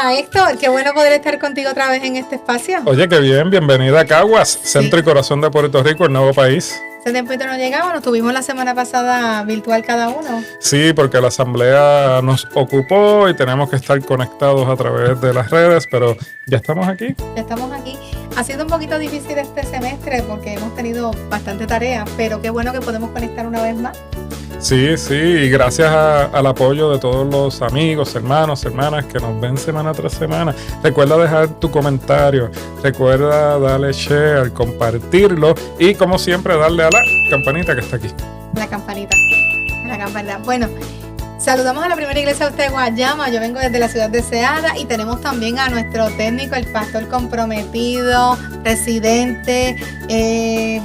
Hola Héctor, qué bueno poder estar contigo otra vez en este espacio. Oye, qué bien, bienvenida a Caguas, centro y corazón de Puerto Rico, el nuevo país. Hace tiempito no llegamos, nos tuvimos la semana pasada virtual cada uno. Sí, porque la asamblea nos ocupó y tenemos que estar conectados a través de las redes, pero ya estamos aquí. Ya estamos aquí. Ha sido un poquito difícil este semestre porque hemos tenido bastante tarea, pero qué bueno que podemos conectar una vez más. Sí, y gracias al apoyo de todos los amigos, hermanos, hermanas que nos ven semana tras semana. Recuerda dejar tu comentario, recuerda darle share, compartirlo y como siempre darle a la campanita que está aquí. La campanita. Bueno, saludamos a la primera iglesia de Guayama. Yo vengo desde la ciudad de Seara y tenemos también a nuestro técnico, el pastor comprometido, presidente,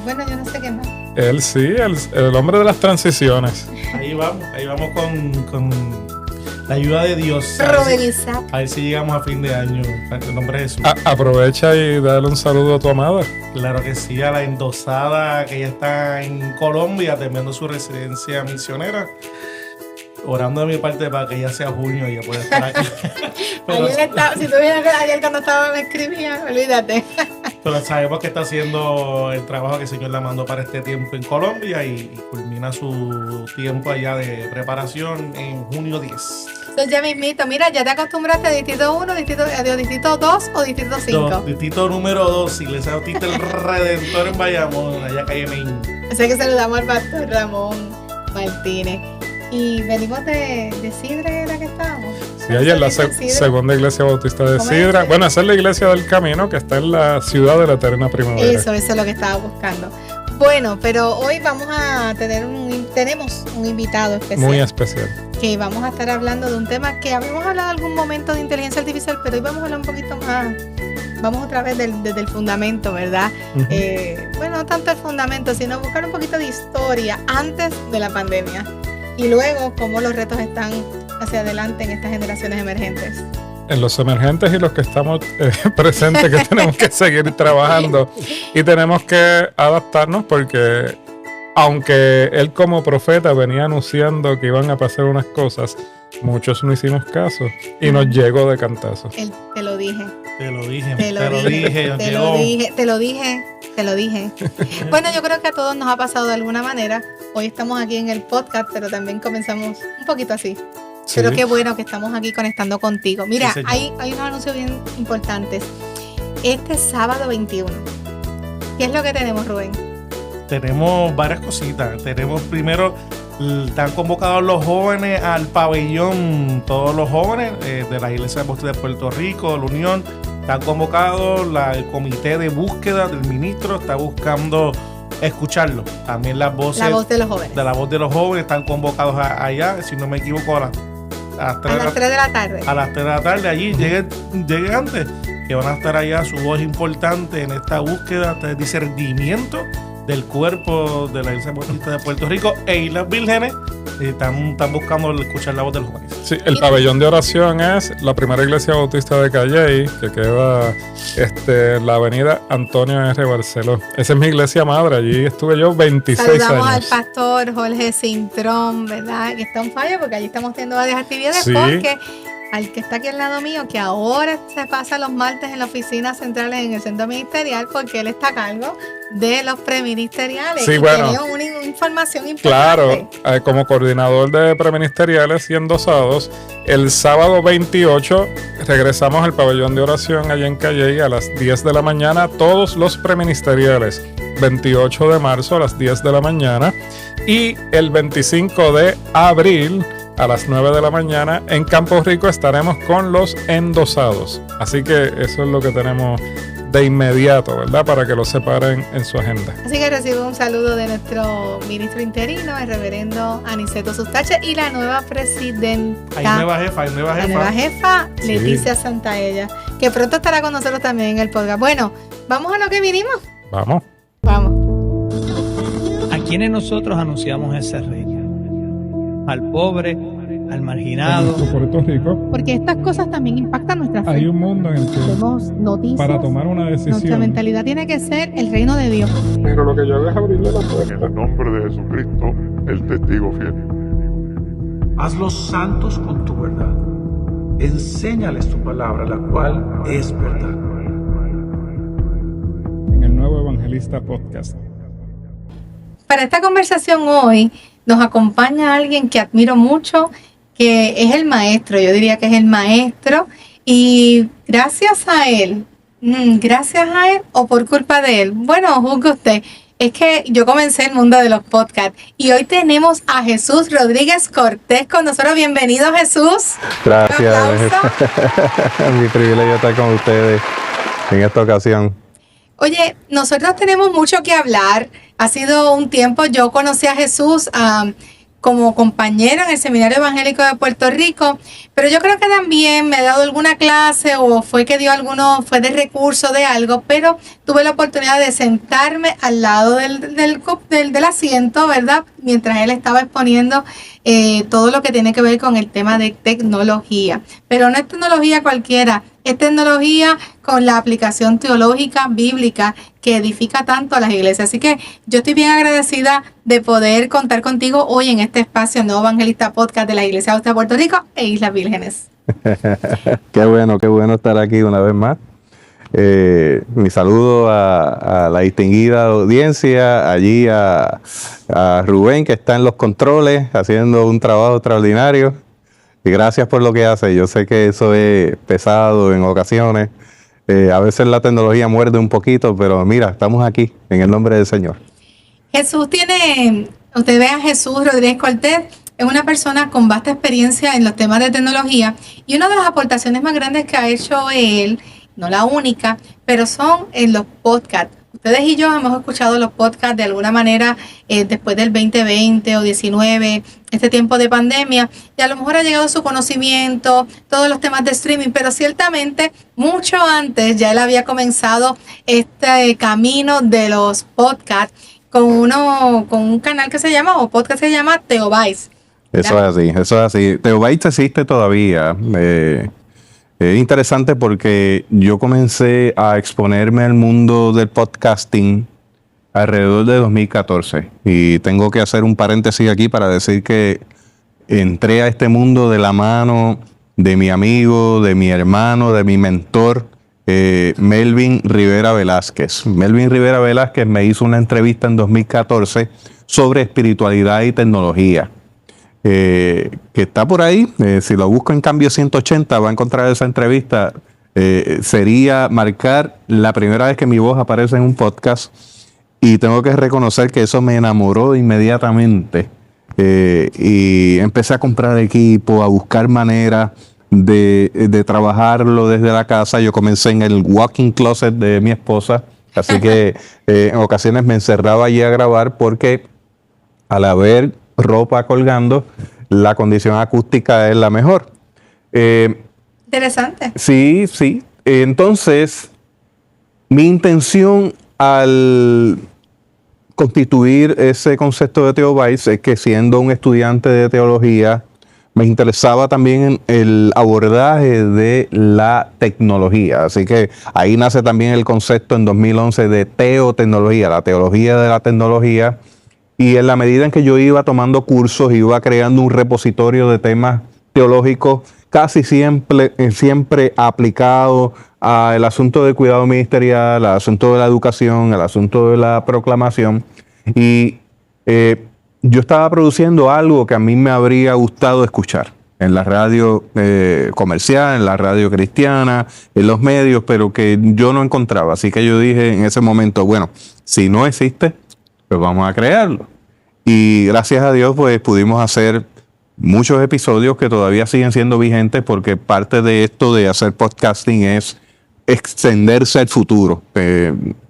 bueno, yo no sé qué más. Él sí, el hombre de las transiciones. Ahí vamos con la ayuda de Dios. A ver si llegamos a fin de año. En el nombre de Jesús. Aprovecha y dale un saludo a tu amada. Claro que sí, a la endosada que ya está en Colombia, terminando su residencia misionera. Orando de mi parte para que ya sea junio y ya pueda estar aquí. Si tú vienes ayer cuando estaba me escribía, olvídate. Pero sabemos que está haciendo el trabajo que el Señor la mandó para este tiempo en Colombia y culmina su tiempo allá de preparación en junio 10. Entonces ya mismito, mira, ya te acostumbraste a Distrito 1, Distrito 2 o Distrito 5. Distrito número 2, Iglesia Bautista el Redentor en Bayamón, allá calle Main. Así que saludamos al pastor Ramón Martínez. Y venimos de Sidra, ¿era que estábamos? Sí, allá en la segunda iglesia bautista de Sidra. Bueno, esa es la iglesia del camino que está en la ciudad de la eterna primavera. Eso es lo que estaba buscando. Bueno, pero hoy vamos a tenemos un invitado especial. Muy especial. Que vamos a estar hablando de un tema que habíamos hablado en algún momento de inteligencia artificial, pero hoy vamos a hablar un poquito más. Vamos otra vez desde el fundamento, ¿verdad? Uh-huh. Bueno, no tanto el fundamento, sino buscar un poquito de historia antes de la pandemia. Y luego, cómo los retos están hacia adelante en estas generaciones emergentes. En los emergentes y los que estamos presentes, que tenemos que seguir trabajando y tenemos que adaptarnos porque, aunque él como profeta venía anunciando que iban a pasar unas cosas, muchos no hicimos caso y nos llegó de cantazo. Te lo dije. Te lo dije. Bueno, yo creo que a todos nos ha pasado de alguna manera. Hoy estamos aquí en el podcast, pero también comenzamos un poquito así. Sí. Pero qué bueno que estamos aquí conectando contigo. Mira, sí, hay unos anuncios bien importantes. Este sábado 21, ¿qué es lo que tenemos, Rubén? Tenemos varias cositas. Tenemos primero, están convocados los jóvenes al pabellón, todos los jóvenes de la Iglesia Bautista de Puerto Rico, de la Unión. Están convocados, el comité de búsqueda del ministro está buscando escucharlo. También las voces. La voz de los jóvenes. De la voz de los jóvenes están convocados allá, si no me equivoco, a las 3 de la tarde. A las 3 de la tarde, allí, lleguen antes, que van a estar allá, su voz importante en esta búsqueda de discernimiento del cuerpo de la Iglesia Bautista de Puerto Rico e Islas Vírgenes. Están buscando escuchar la voz de los jóvenes. Sí, el pabellón de oración es la primera iglesia bautista de Calley, que queda en la avenida Antonio R. Barceló. Esa es mi iglesia madre, allí estuve yo 26 Saludamos años. Al pastor Jorge Cintrón, ¿verdad? Que está en falla porque allí estamos haciendo varias actividades, sí. Porque al que está aquí al lado mío, que ahora se pasa los martes en la oficina central en el centro ministerial, porque él está a cargo de los preministeriales. Sí, y bueno, tenía una información importante. Claro, como coordinador de preministeriales y endosados, el sábado 28 regresamos al pabellón de oración allá en Calley a las 10 de la mañana, todos los preministeriales. 28 de marzo a las 10 de la mañana y el 25 de abril a las 9 de la mañana en Campo Rico estaremos con los endosados. Así que eso es lo que tenemos de inmediato, ¿verdad? Para que lo separen en su agenda. Así que recibo un saludo de nuestro ministro interino, el reverendo Aniceto Sustache, y la nueva presidenta. Hay nueva jefa. La nueva jefa, sí. Leticia Santaella, que pronto estará con nosotros también en el podcast. Bueno, ¿vamos a lo que vinimos? Vamos. ¿A quiénes nosotros anunciamos ese reino? Al pobre, al marginado. Puerto Rico. Porque estas cosas también impactan nuestra fe. Hay un mundo en el que tenemos noticias, para tomar una decisión, nuestra mentalidad tiene que ser el reino de Dios. Pero lo que yo hago es abrirle la puerta. En el nombre de Jesucristo, el testigo fiel. Hazlos santos con tu verdad. enséñales tu palabra, la cual es verdad. En el Nuevo Evangelista Podcast. Para esta conversación hoy nos acompaña alguien que admiro mucho, que es el maestro, yo diría que es el maestro, y gracias a él o por culpa de él, bueno, juzgue usted, es que yo comencé el mundo de los podcasts y hoy tenemos a Jesús Rodríguez Cortés con nosotros. Bienvenido, Jesús. Gracias. Mi privilegio estar con ustedes en esta ocasión. Oye, nosotros tenemos mucho que hablar. Ha sido un tiempo, yo conocí a Jesús como compañero en el Seminario Evangélico de Puerto Rico, pero yo creo que también me ha dado alguna clase o fue que dio fue de recurso de algo, pero tuve la oportunidad de sentarme al lado del asiento, ¿verdad? Mientras él estaba exponiendo todo lo que tiene que ver con el tema de tecnología. Pero no es tecnología cualquiera, es tecnología con la aplicación teológica bíblica que edifica tanto a las iglesias. Así que yo estoy bien agradecida de poder contar contigo hoy en este espacio Nuevo Evangelista Podcast de la Iglesia Austria de Puerto Rico e Islas Vírgenes. Qué bueno estar aquí una vez más. Mi saludo a la distinguida audiencia, allí a Rubén, que está en los controles haciendo un trabajo extraordinario, y gracias por lo que hace. Yo sé que eso es pesado en ocasiones, a veces la tecnología muerde un poquito, pero mira, estamos aquí en el nombre del Señor. Usted ve a Jesús Rodríguez Cortés, es una persona con vasta experiencia en los temas de tecnología, y una de las aportaciones más grandes que ha hecho él, no la única, pero son en los podcasts. Ustedes y yo hemos escuchado los podcasts de alguna manera después del 2020 o 19, este tiempo de pandemia, y a lo mejor ha llegado su conocimiento, todos los temas de streaming, pero ciertamente mucho antes ya él había comenzado este camino de los podcasts con un canal que se llama, o podcast que se llama Teobytes. Eso es así. Teobytes existe todavía. Es interesante porque yo comencé a exponerme al mundo del podcasting alrededor de 2014. Y tengo que hacer un paréntesis aquí para decir que entré a este mundo de la mano de mi amigo, de mi hermano, de mi mentor, Melvin Rivera Velázquez. Melvin Rivera Velázquez me hizo una entrevista en 2014 sobre espiritualidad y tecnología. Que está por ahí, si lo busco en Cambio 180 va a encontrar esa entrevista. Sería marcar la primera vez que mi voz aparece en un podcast, y tengo que reconocer que eso me enamoró inmediatamente, y empecé a comprar equipo, a buscar maneras de trabajarlo desde la casa. Yo comencé en el walk-in closet de mi esposa, así que en ocasiones me encerraba allí a grabar, porque al haber ropa colgando, la condición acústica es la mejor. Interesante. Sí. Entonces, mi intención al constituir ese concepto de Teobytes es que, siendo un estudiante de teología, me interesaba también el abordaje de la tecnología. Así que ahí nace también el concepto en 2011 de teotecnología, la teología de la tecnología. Y en la medida en que yo iba tomando cursos, iba creando un repositorio de temas teológicos casi siempre aplicado al asunto del cuidado ministerial, al asunto de la educación, al asunto de la proclamación. Y yo estaba produciendo algo que a mí me habría gustado escuchar en la radio comercial, en la radio cristiana, en los medios, pero que yo no encontraba. Así que yo dije en ese momento, bueno, si no existe, pues vamos a crearlo. Y gracias a Dios, pues pudimos hacer muchos episodios que todavía siguen siendo vigentes, porque parte de esto de hacer podcasting es extenderse al futuro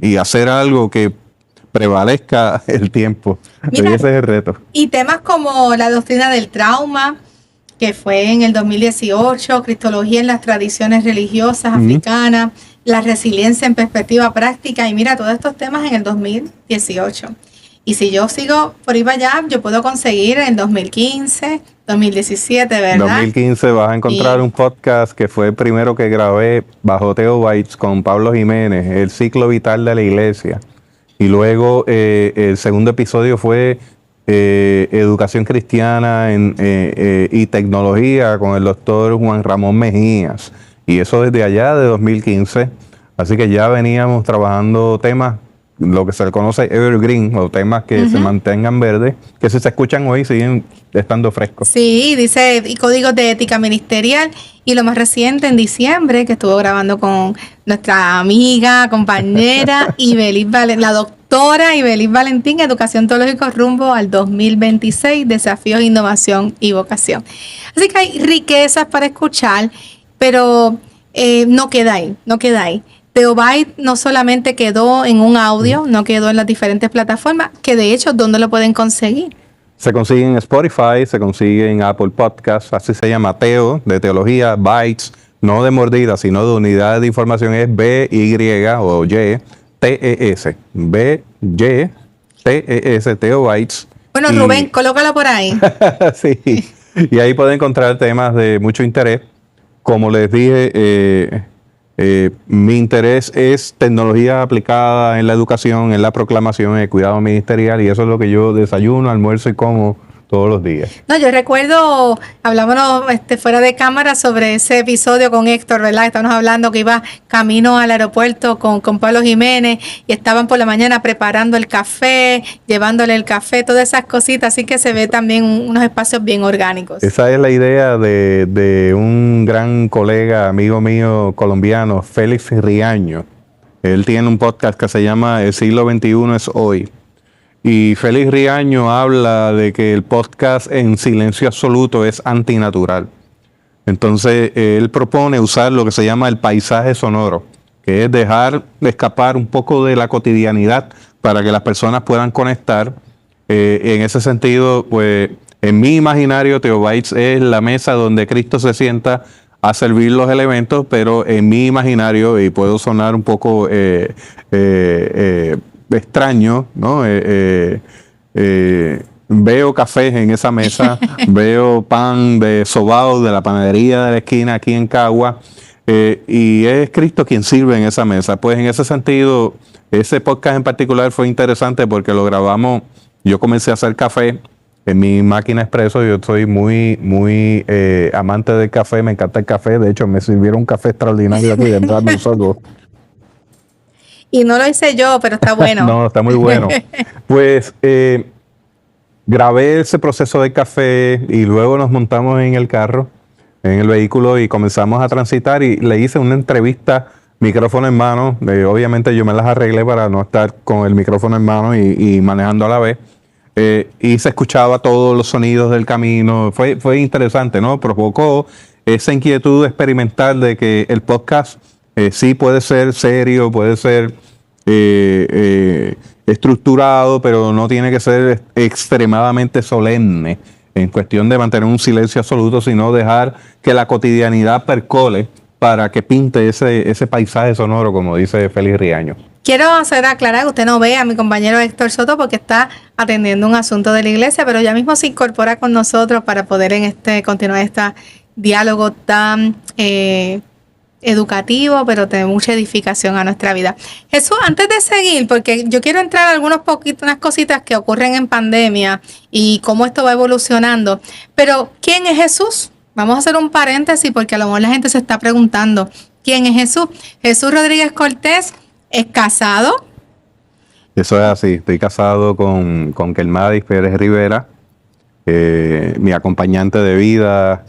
y hacer algo que prevalezca el tiempo. Mira, ese es el reto. Y temas como la doctrina del trauma, que fue en el 2018, cristología en las tradiciones religiosas africanas, la resiliencia en perspectiva práctica, y mira, todos estos temas en el 2018. Y si yo sigo por ahí para allá, yo puedo conseguir en 2015, 2017, ¿verdad? En 2015 vas a encontrar un podcast que fue el primero que grabé bajo Teobytes con Pablo Jiménez, el ciclo vital de la iglesia. Y luego el segundo episodio fue educación cristiana y tecnología con el doctor Juan Ramón Mejías. Y eso desde allá de 2015. Así que ya veníamos trabajando temas, lo que se le conoce evergreen, o temas que se mantengan verdes, que si se escuchan hoy siguen estando frescos. Sí, dice y códigos de ética ministerial. Y lo más reciente, en diciembre, que estuvo grabando con nuestra amiga, compañera, la doctora Ibeliz Valentín, Educación Teológica rumbo al 2026, Desafíos, Innovación y Vocación. Así que hay riquezas para escuchar, pero no queda ahí. Teobyte no solamente quedó en un audio, no quedó en las diferentes plataformas, que de hecho, ¿dónde lo pueden conseguir? Se consigue en Spotify, se consigue en Apple Podcasts, así se llama Teo, de teología, Bytes, no de mordida, sino de unidad de información, es B-Y o Y-T-E-S, B-Y-T-E-S, Teo Bytes. Bueno, Rubén, colócalo por ahí. Sí, y ahí pueden encontrar temas de mucho interés. Como les dije, mi interés es tecnología aplicada en la educación, en la proclamación, en el cuidado ministerial, y eso es lo que yo desayuno, almuerzo y como todos los días. No, yo recuerdo, hablábamos fuera de cámara sobre ese episodio con Héctor, ¿verdad? Estábamos hablando que iba camino al aeropuerto con Pablo Jiménez y estaban por la mañana preparando el café, llevándole el café, todas esas cositas, así que se ve también unos espacios bien orgánicos. Esa es la idea de un gran colega, amigo mío colombiano, Félix Riaño. Él tiene un podcast que se llama El siglo XXI es hoy. Y Félix Riaño habla de que el podcast en silencio absoluto es antinatural. Entonces, él propone usar lo que se llama el paisaje sonoro, que es dejar de escapar un poco de la cotidianidad para que las personas puedan conectar. En ese sentido, pues, en mi imaginario, Teobytes es la mesa donde Cristo se sienta a servir los elementos, pero en mi imaginario, y puedo sonar un poco extraño, ¿no? Veo cafés en esa mesa, veo pan de sobao de la panadería de la esquina aquí en Cagua, y es Cristo quien sirve en esa mesa. Pues en ese sentido, ese podcast en particular fue interesante porque lo grabamos, yo comencé a hacer café en mi máquina expreso. Yo soy muy amante del café, me encanta el café, de hecho me sirvieron un café extraordinario aquí de Brandon Soto. Y no lo hice yo, pero está bueno. No, está muy bueno. Pues grabé ese proceso de café y luego nos montamos en el carro, en el vehículo, y comenzamos a transitar y le hice una entrevista, micrófono en mano. Obviamente yo me las arreglé para no estar con el micrófono en mano y manejando a la vez. Y se escuchaba todos los sonidos del camino. Fue interesante, ¿no? Provocó esa inquietud experimental de que el podcast sí puede ser serio, puede ser estructurado, pero no tiene que ser extremadamente solemne en cuestión de mantener un silencio absoluto, sino dejar que la cotidianidad percole para que pinte ese paisaje sonoro, como dice Félix Riaño. Quiero aclarar que usted no ve a mi compañero Héctor Soto porque está atendiendo un asunto de la iglesia, pero ya mismo se incorpora con nosotros para poder continuar este diálogo tan educativo, pero de mucha edificación a nuestra vida. Jesús, antes de seguir, porque yo quiero entrar a unas cositas que ocurren en pandemia y cómo esto va evolucionando, pero ¿quién es Jesús? Vamos a hacer un paréntesis porque a lo mejor la gente se está preguntando, ¿quién es Jesús? Jesús Rodríguez Cortés es casado. Eso es así, estoy casado con Kelmadis Pérez Rivera, mi acompañante de vida,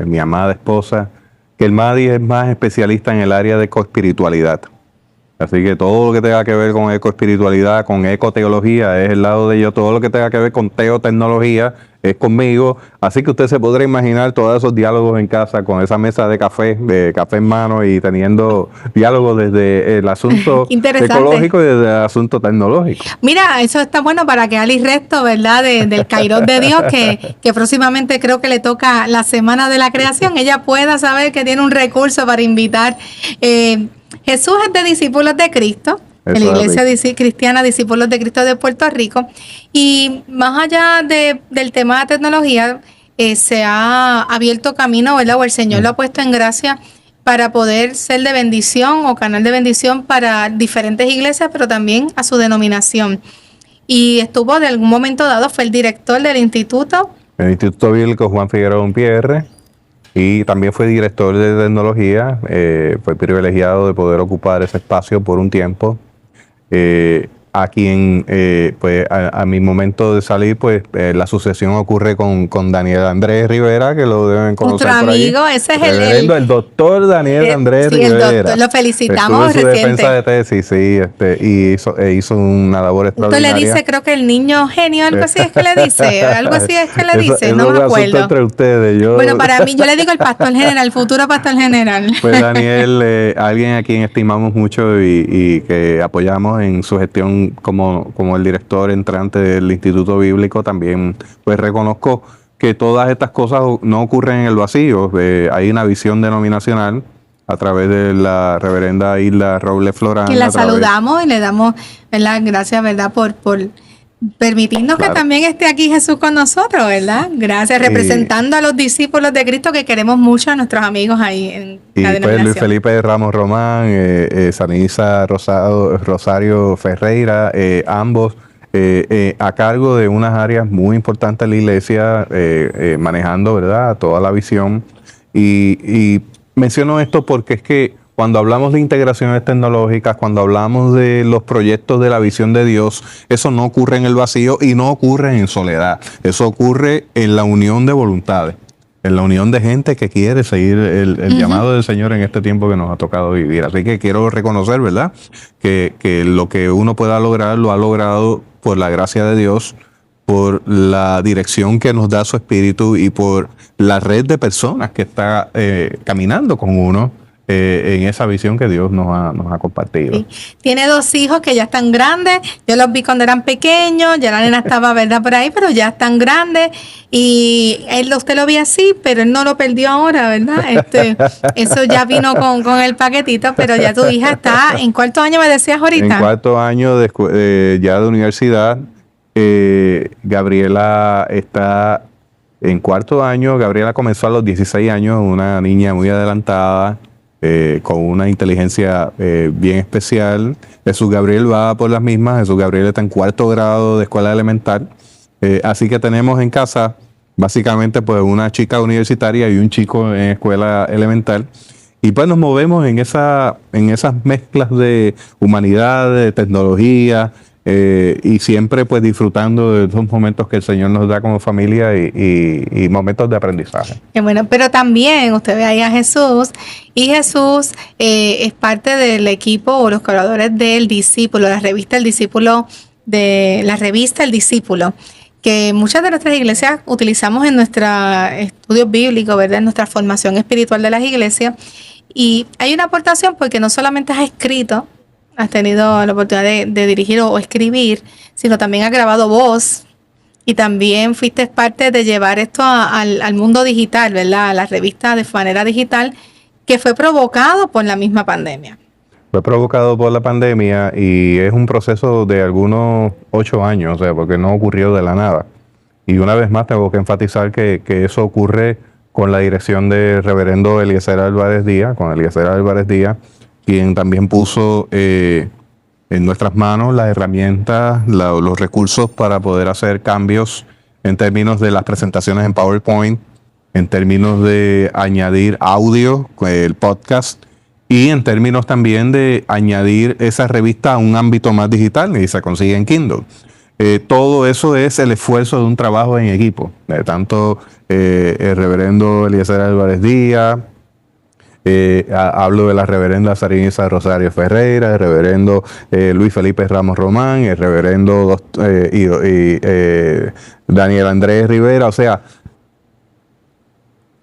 mi amada esposa. Kelmadis es más especialista en el área de coespiritualidad. Así que todo lo que tenga que ver con ecoespiritualidad, con ecoteología, es el lado de ello. Todo lo que tenga que ver con teotecnología es conmigo. Así que usted se podrá imaginar todos esos diálogos en casa con esa mesa de café en mano y teniendo diálogos desde el asunto ecológico y desde el asunto tecnológico. Mira, eso está bueno para que Ali Resto, ¿verdad? del Kairos de Dios, que próximamente creo que le toca la Semana de la Creación, ella pueda saber que tiene un recurso para invitar. Jesús es de Discípulos de Cristo, en la Iglesia Cristiana Discípulos de Cristo de Puerto Rico, y más allá del tema de tecnología, se ha abierto camino, ¿verdad? O el Señor lo ha puesto en gracia para poder ser de bendición o canal de bendición para diferentes iglesias, pero también a su denominación. y estuvo de algún momento dado, fue el director del instituto. El Instituto Bíblico Juan Figueroa Umpierre, y también fue director de tecnología. Fue privilegiado de poder ocupar ese espacio por un tiempo. A quien, pues a mi momento de salir, pues la sucesión ocurre con Daniel Andrés Rivera, que lo deben conocer. Nuestro amigo, por ahí. Ese es el doctor Daniel Andrés Rivera. El doctor, lo felicitamos. Estuvo en su defensa de tesis, sí, y hizo una labor extraordinaria. Esto le dice, creo que el niño genio, algo así es que le dice, algo así es que le dice, eso no me acuerdo. Entre ustedes. Bueno, para mí, yo le digo el pastor general, el futuro pastor general. Pues Daniel, alguien a quien estimamos mucho y que apoyamos en su gestión como el director entrante del Instituto Bíblico, también pues reconozco que todas estas cosas no ocurren en el vacío. Hay una visión denominacional a través de la reverenda Hilda Robles Florán. Y la saludamos y le damos, ¿verdad? Gracias, ¿verdad? Por permitirnos que también esté aquí Jesús con nosotros, ¿verdad? Gracias, representando a los discípulos de Cristo que queremos mucho, a nuestros amigos ahí en la denominación. Pues Luis Felipe Ramos Román, Sanisa Rosario Ferreira, ambos a cargo de unas áreas muy importantes de la iglesia, manejando, ¿verdad?, toda la visión. Y menciono esto porque es que cuando hablamos de integraciones tecnológicas, cuando hablamos de los proyectos de la visión de Dios, eso no ocurre en el vacío y no ocurre en soledad. Eso ocurre en la unión de voluntades, en la unión de gente que quiere seguir el llamado del Señor en este tiempo que nos ha tocado vivir. Así que quiero reconocer, ¿verdad?, que lo que uno pueda lograr, lo ha logrado por la gracia de Dios, por la dirección que nos da su Espíritu y por la red de personas que está caminando con uno en esa visión que Dios nos ha compartido. Sí. Tiene 2 hijos que ya están grandes. Yo los vi cuando eran pequeños, ya la nena estaba, ¿verdad?, por ahí, pero ya están grandes. Y usted lo vio así, pero él no lo perdió ahora, ¿verdad? Eso ya vino con el paquetito, pero ya tu hija está en cuarto año, me decías ahorita. En cuarto año ya de universidad. Gabriela está en cuarto año. Gabriela comenzó a los 16 años, una niña muy adelantada, con una inteligencia bien especial. Jesús Gabriel va por las mismas. Jesús Gabriel está en cuarto grado de escuela elemental. Así que tenemos en casa básicamente pues una chica universitaria y un chico en escuela elemental. Y pues nos movemos en esas mezclas de humanidad, de tecnología, y siempre pues disfrutando de esos momentos que el Señor nos da como familia y momentos de aprendizaje. Qué bueno, pero también usted ve ahí a Jesús, y Jesús es parte del equipo o los colaboradores del Discípulo, la revista El Discípulo, que muchas de nuestras iglesias utilizamos en nuestros estudios bíblicos, ¿verdad?, en nuestra formación espiritual de las iglesias. Y hay una aportación porque no solamente has escrito, has tenido la oportunidad de dirigir o escribir, sino también has grabado voz y también fuiste parte de llevar esto al mundo digital, ¿verdad?, a la revista de manera digital, que fue provocado por la misma pandemia. Fue provocado por la pandemia y es un proceso de algunos 8 años, o sea, porque no ocurrió de la nada. Y una vez más tengo que enfatizar que eso ocurre con la dirección del reverendo Eliezer Álvarez Díaz, quien también puso en nuestras manos las herramientas, los recursos para poder hacer cambios en términos de las presentaciones en PowerPoint, en términos de añadir audio, el podcast, y en términos también de añadir esa revista a un ámbito más digital y se consigue en Kindle. Todo eso es el esfuerzo de un trabajo en equipo, tanto el reverendo Eliezer Álvarez Díaz, hablo de la reverenda Sanisa Rosario Ferreira, el reverendo Luis Felipe Ramos Román, el reverendo Daniel Andrés Rivera. O sea,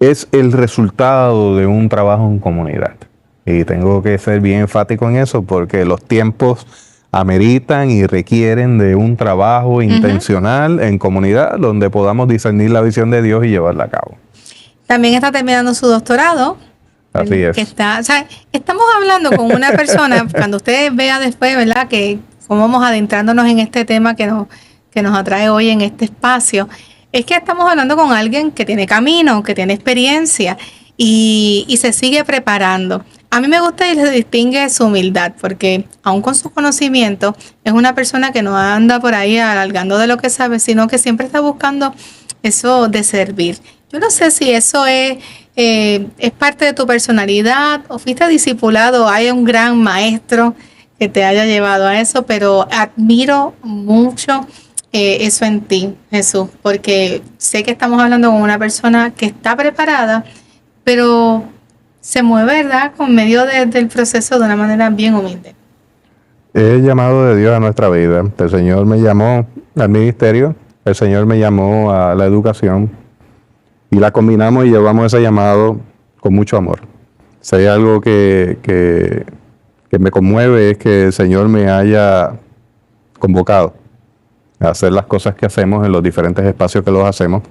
es el resultado de un trabajo en comunidad. Y tengo que ser bien enfático en eso porque los tiempos ameritan y requieren de un trabajo intencional en comunidad donde podamos discernir la visión de Dios y llevarla a cabo. También está terminando su doctorado. Así es. Estamos hablando con una persona, cuando usted vea después, ¿verdad?, que cómo vamos adentrándonos en este tema que nos atrae hoy en este espacio, es que estamos hablando con alguien que tiene camino, que tiene experiencia y se sigue preparando. a mí me gusta y se distingue su humildad, porque aun con su conocimiento, es una persona que no anda por ahí alargando de lo que sabe, sino que siempre está buscando eso de servir. Yo no sé si eso es parte de tu personalidad o fuiste discipulado, hay un gran maestro que te haya llevado a eso, pero admiro mucho eso en ti, Jesús, porque sé que estamos hablando con una persona que está preparada, pero se mueve, ¿verdad?, con medio del proceso de una manera bien humilde. Es el llamado de Dios a nuestra vida. El Señor me llamó al ministerio, el Señor me llamó a la educación y la combinamos y llevamos ese llamado con mucho amor. Si hay algo que me conmueve es que el Señor me haya convocado a hacer las cosas que hacemos en los diferentes espacios que los hacemos.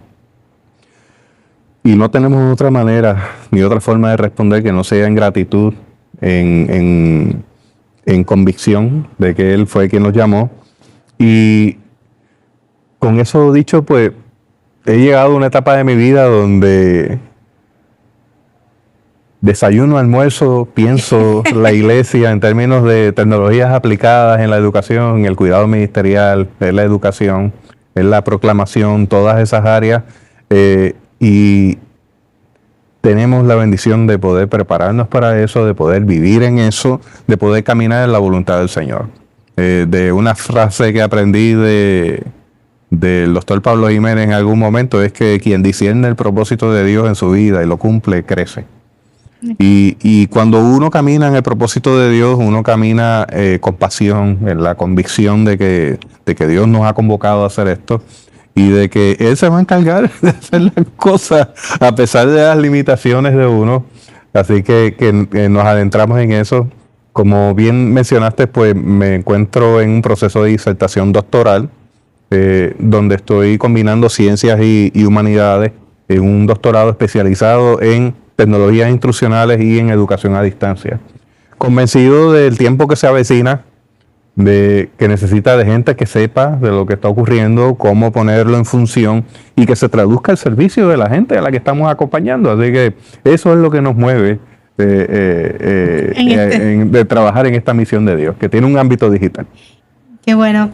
Y no tenemos otra manera ni otra forma de responder que no sea en gratitud, en convicción de que Él fue quien nos llamó. Y con eso dicho, pues he llegado a una etapa de mi vida donde desayuno, almuerzo, pienso la iglesia en términos de tecnologías aplicadas en la educación, en el cuidado ministerial, en la educación, en la proclamación, todas esas áreas. Y tenemos la bendición de poder prepararnos para eso, de poder vivir en eso, de poder caminar en la voluntad del Señor. De una frase que aprendí del doctor Pablo Jiménez en algún momento es que quien discierne el propósito de Dios en su vida y lo cumple, crece. Y cuando uno camina en el propósito de Dios, uno camina con pasión, en la convicción de que Dios nos ha convocado a hacer esto y de que Él se va a encargar de hacer las cosas a pesar de las limitaciones de uno. Así que nos adentramos en eso. Como bien mencionaste, pues me encuentro en un proceso de disertación doctoral, donde estoy combinando ciencias y humanidades en un doctorado especializado en tecnologías instruccionales y en educación a distancia. Convencido del tiempo que se avecina, de que necesita de gente que sepa de lo que está ocurriendo, cómo ponerlo en función y que se traduzca al servicio de la gente a la que estamos acompañando. Así que eso es lo que nos mueve de trabajar en esta misión de Dios, que tiene un ámbito digital. Qué bueno.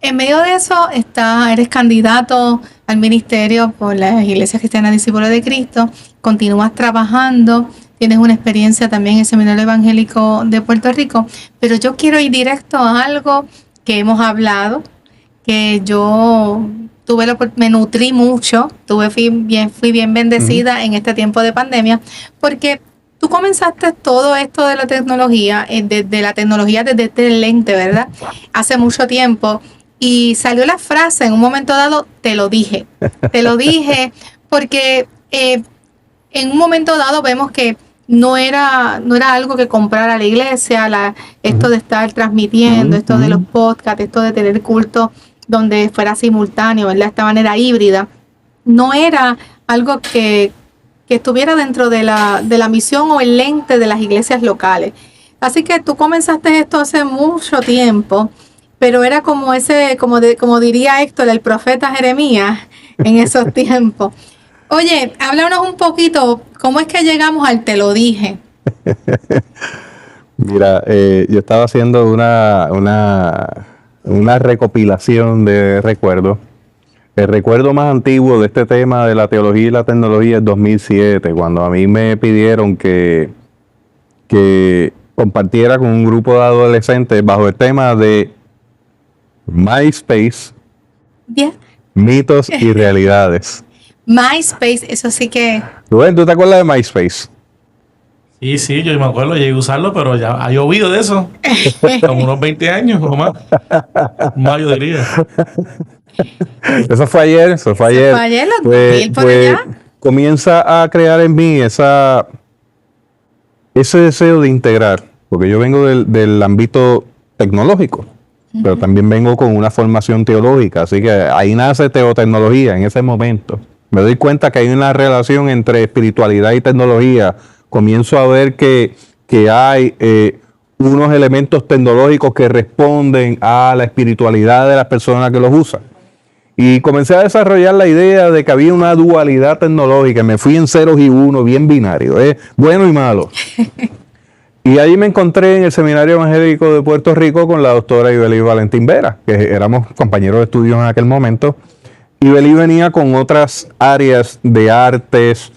En medio de eso eres candidato al ministerio por las Iglesias Cristianas Discípulos de Cristo, continúas trabajando, tienes una experiencia también en el Seminario Evangélico de Puerto Rico, pero yo quiero ir directo a algo que hemos hablado, que yo me nutrí mucho, fui bien bendecida en este tiempo de pandemia, porque tú comenzaste todo esto de la tecnología, desde este lente, ¿verdad? Hace mucho tiempo. Y salió la frase en un momento dado, te lo dije porque en un momento dado vemos que no era algo que comprara la iglesia, esto de estar transmitiendo, esto de los podcasts, esto de tener culto donde fuera simultáneo, ¿verdad? Esta manera híbrida, no era algo que estuviera dentro de la misión o el lente de las iglesias locales. Así que tú comenzaste esto hace mucho tiempo, pero era como como diría Héctor, el profeta Jeremías en esos tiempos. Oye, háblanos un poquito, ¿cómo es que llegamos al te lo dije? Mira, yo estaba haciendo una recopilación de recuerdos. El recuerdo más antiguo de este tema de la teología y la tecnología es 2007, cuando a mí me pidieron que compartiera con un grupo de adolescentes bajo el tema de MySpace, mitos y realidades. MySpace, eso sí que... Rubén, ¿tú te acuerdas de MySpace? Sí, yo me acuerdo, llegué a usarlo, pero ya ha llovido de eso. Como unos 20 años o más. Más yo diría. Eso fue ayer. Pues, comienza a crear en mí ese deseo de integrar, porque yo vengo del ámbito tecnológico, pero también vengo con una formación teológica, así que ahí nace teotecnología en ese momento. Me doy cuenta que hay una relación entre espiritualidad y tecnología. Comienzo a ver que hay unos elementos tecnológicos que responden a la espiritualidad de las personas que los usan. Y comencé a desarrollar la idea de que había una dualidad tecnológica. Me fui en ceros y unos, bien binario, bueno y malo. Y ahí me encontré en el Seminario Evangélico de Puerto Rico con la doctora Ibelí Valentín Vera, que éramos compañeros de estudios en aquel momento. Ibelí venía con otras áreas de artes,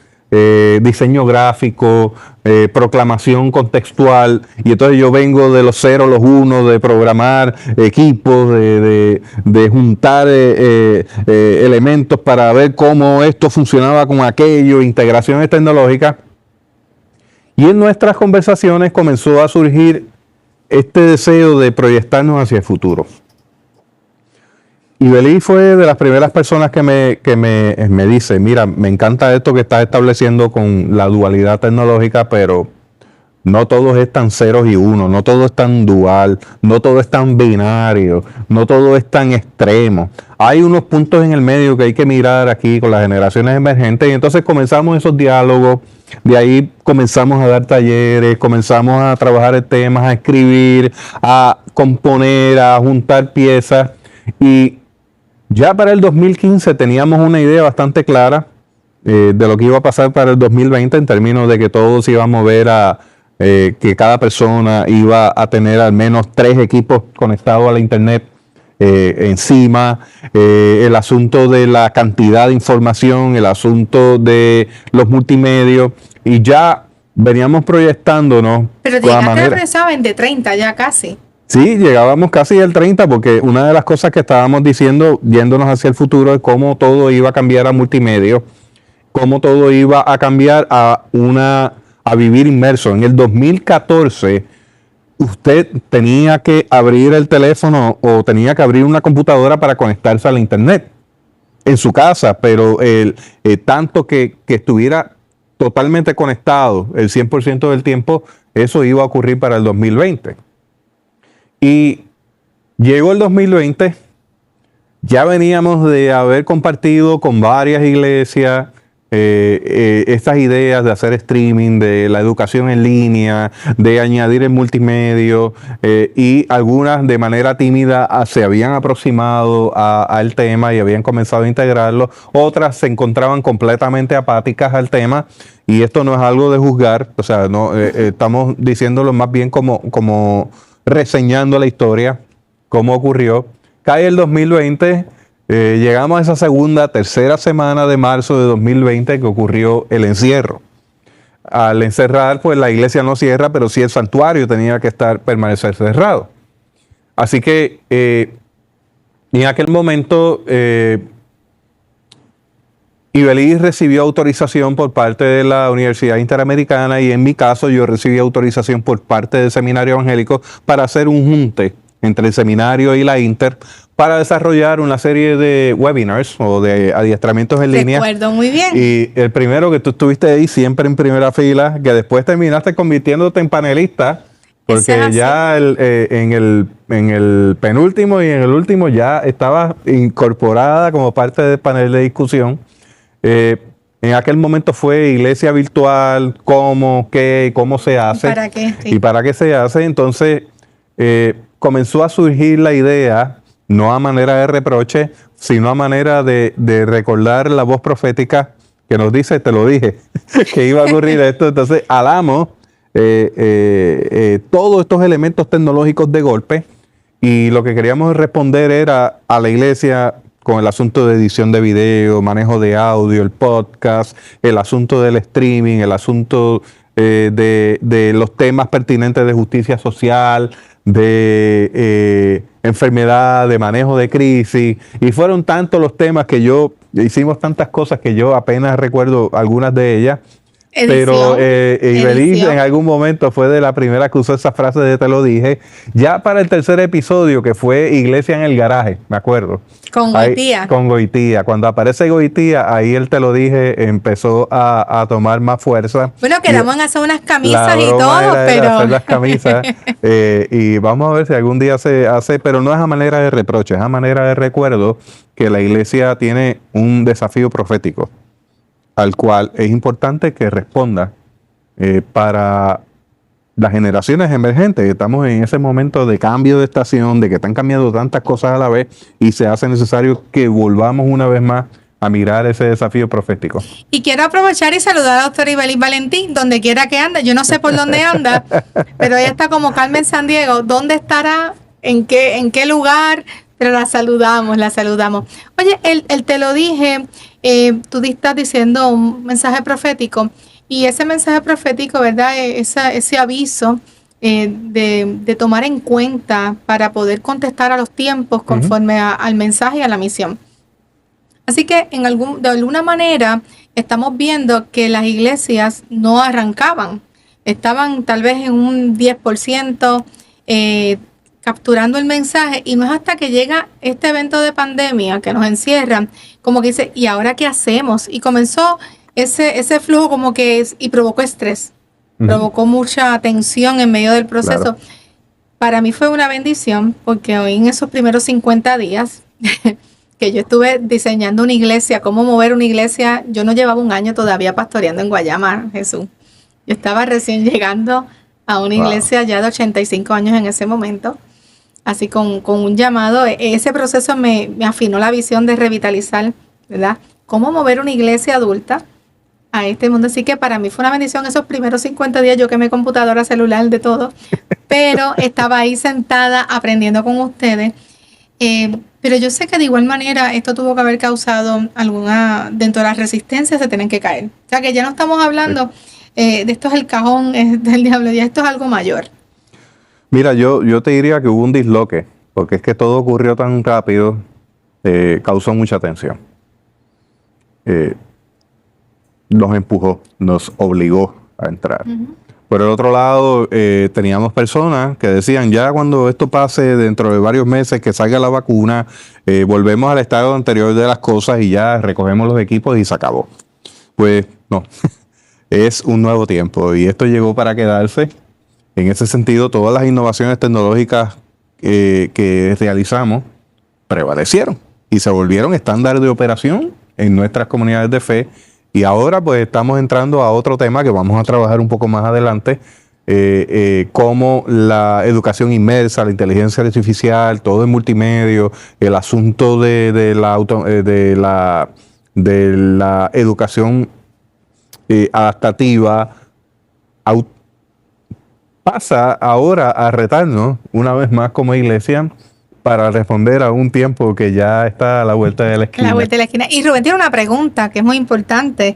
diseño gráfico, proclamación contextual, y entonces yo vengo de los ceros, los unos, de programar equipos, de juntar elementos para ver cómo esto funcionaba con aquello, integraciones tecnológicas. Y en nuestras conversaciones comenzó a surgir este deseo de proyectarnos hacia el futuro. Ibelí fue de las primeras personas que me dice, mira, me encanta esto que estás estableciendo con la dualidad tecnológica, pero no todo es tan ceros y unos, no todo es tan dual, no todo es tan binario, no todo es tan extremo. Hay unos puntos en el medio que hay que mirar aquí con las generaciones emergentes, y entonces comenzamos esos diálogos, de ahí comenzamos a dar talleres, comenzamos a trabajar temas, a escribir, a componer, a juntar piezas, y ya para el 2015 teníamos una idea bastante clara de lo que iba a pasar para el 2020 en términos de que todo se iba a mover a que cada persona iba a tener al menos 3 equipos conectados a la internet encima, el asunto de la cantidad de información, el asunto de los multimedios, y ya veníamos proyectándonos. Pero llegaste al resumen de 30 ya casi. Sí, llegábamos casi al 30, porque una de las cosas que estábamos diciendo, yéndonos hacia el futuro, es cómo todo iba a cambiar a multimedia, cómo todo iba a cambiar a vivir inmerso. En el 2014, usted tenía que abrir el teléfono o tenía que abrir una computadora para conectarse a la internet en su casa, pero tanto que estuviera totalmente conectado el 100% del tiempo, eso iba a ocurrir para el 2020. Y llegó el 2020, ya veníamos de haber compartido con varias iglesias estas ideas de hacer streaming, de la educación en línea, de añadir el multimedio, y algunas de manera tímida se habían aproximado al tema y habían comenzado a integrarlo, otras se encontraban completamente apáticas al tema, y esto no es algo de juzgar, o sea, no estamos diciéndolo más bien como reseñando la historia, cómo ocurrió. Cae el 2020, llegamos a esa tercera semana de marzo de 2020 que ocurrió el encierro. Al encerrar, pues la iglesia no cierra, pero sí el santuario tenía que permanecer cerrado. Así que en aquel momento Ibelí recibió autorización por parte de la Universidad Interamericana, y en mi caso yo recibí autorización por parte del Seminario Evangélico para hacer un junte entre el seminario y la Inter para desarrollar una serie de webinars o de adiestramientos en línea. Recuerdo muy bien. Y el primero que tú estuviste ahí siempre en primera fila, que después terminaste convirtiéndote en panelista, porque ya en el penúltimo y en el último ya estabas incorporada como parte del panel de discusión. En aquel momento fue iglesia virtual, cómo, qué, cómo se hace. ¿Para qué? Sí. Y para qué se hace. Entonces comenzó a surgir la idea, no a manera de reproche, sino a manera de recordar la voz profética que nos dice, te lo dije, que iba a ocurrir esto. Entonces alamos todos estos elementos tecnológicos de golpe, y lo que queríamos responder era a la iglesia con el asunto de edición de video, manejo de audio, el podcast, el asunto del streaming, el asunto de los temas pertinentes de justicia social, de enfermedad, de manejo de crisis, y fueron tantos los temas que hicimos tantas cosas que yo apenas recuerdo algunas de ellas. Pero Ibelí en algún momento fue de la primera que usó esa frase de te lo dije. Ya para el tercer episodio, que fue Iglesia en el Garaje, me acuerdo. Con Goitía. Con Goitía. Cuando aparece Goitía, ahí el te lo dije empezó a tomar más fuerza. Bueno, quedamos en hacer unas camisas y todo, pero... hacer las camisas. Y vamos a ver si algún día se hace, pero no es a manera de reproche, es a manera de recuerdo que la iglesia tiene un desafío profético al cual es importante que responda para las generaciones emergentes, estamos en ese momento de cambio de estación, de que están cambiando tantas cosas a la vez y se hace necesario que volvamos una vez más a mirar ese desafío profético. Y quiero aprovechar y saludar a la doctora Ibeliz Valentín, donde quiera que anda. Yo no sé por dónde anda, pero ella está como Carmen Sandiego. ¿Dónde estará? ¿En qué lugar? Pero la saludamos. Oye, él te lo dije, tú estás diciendo un mensaje profético, y ese mensaje profético, ¿verdad? Ese aviso de tomar en cuenta para poder contestar a los tiempos conforme al mensaje y a la misión. Así que de alguna manera estamos viendo que las iglesias no arrancaban, estaban tal vez en un 10%, capturando el mensaje, y no es hasta que llega este evento de pandemia que nos encierran, como que dice, ¿y ahora qué hacemos? Y comenzó ese flujo como que y provocó estrés, provocó mucha tensión en medio del proceso. Claro. Para mí fue una bendición, porque hoy en esos primeros 50 días que yo estuve diseñando una iglesia, cómo mover una iglesia, yo no llevaba un año todavía pastoreando en Guayama, Jesús. Yo estaba recién llegando a una iglesia ya de 85 años en ese momento, así con un llamado. Ese proceso me afinó la visión de revitalizar, ¿verdad? Cómo mover una iglesia adulta a este mundo. Así que para mí fue una bendición esos primeros 50 días, yo quemé computadora, celular, de todo, pero estaba ahí sentada aprendiendo con ustedes. Pero yo sé que de igual manera esto tuvo que haber causado dentro de las resistencias se tienen que caer. O sea que ya no estamos hablando de esto es el cajón del diablo, ya esto es algo mayor. Mira, yo te diría que hubo un disloque, porque es que todo ocurrió tan rápido, causó mucha tensión. Nos empujó, nos obligó a entrar. Por el otro lado, teníamos personas que decían, ya cuando esto pase dentro de varios meses, que salga la vacuna, volvemos al estado anterior de las cosas y ya recogemos los equipos y se acabó. Pues no, es un nuevo tiempo y esto llegó para quedarse. En ese sentido, todas las innovaciones tecnológicas que realizamos prevalecieron y se volvieron estándar de operación en nuestras comunidades de fe. Y ahora pues estamos entrando a otro tema que vamos a trabajar un poco más adelante, como la educación inmersa, la inteligencia artificial, todo en multimedia, el asunto de la educación adaptativa, pasa ahora a retarnos una vez más como iglesia para responder a un tiempo que ya está a la vuelta de la esquina. Y Rubén tiene una pregunta que es muy importante.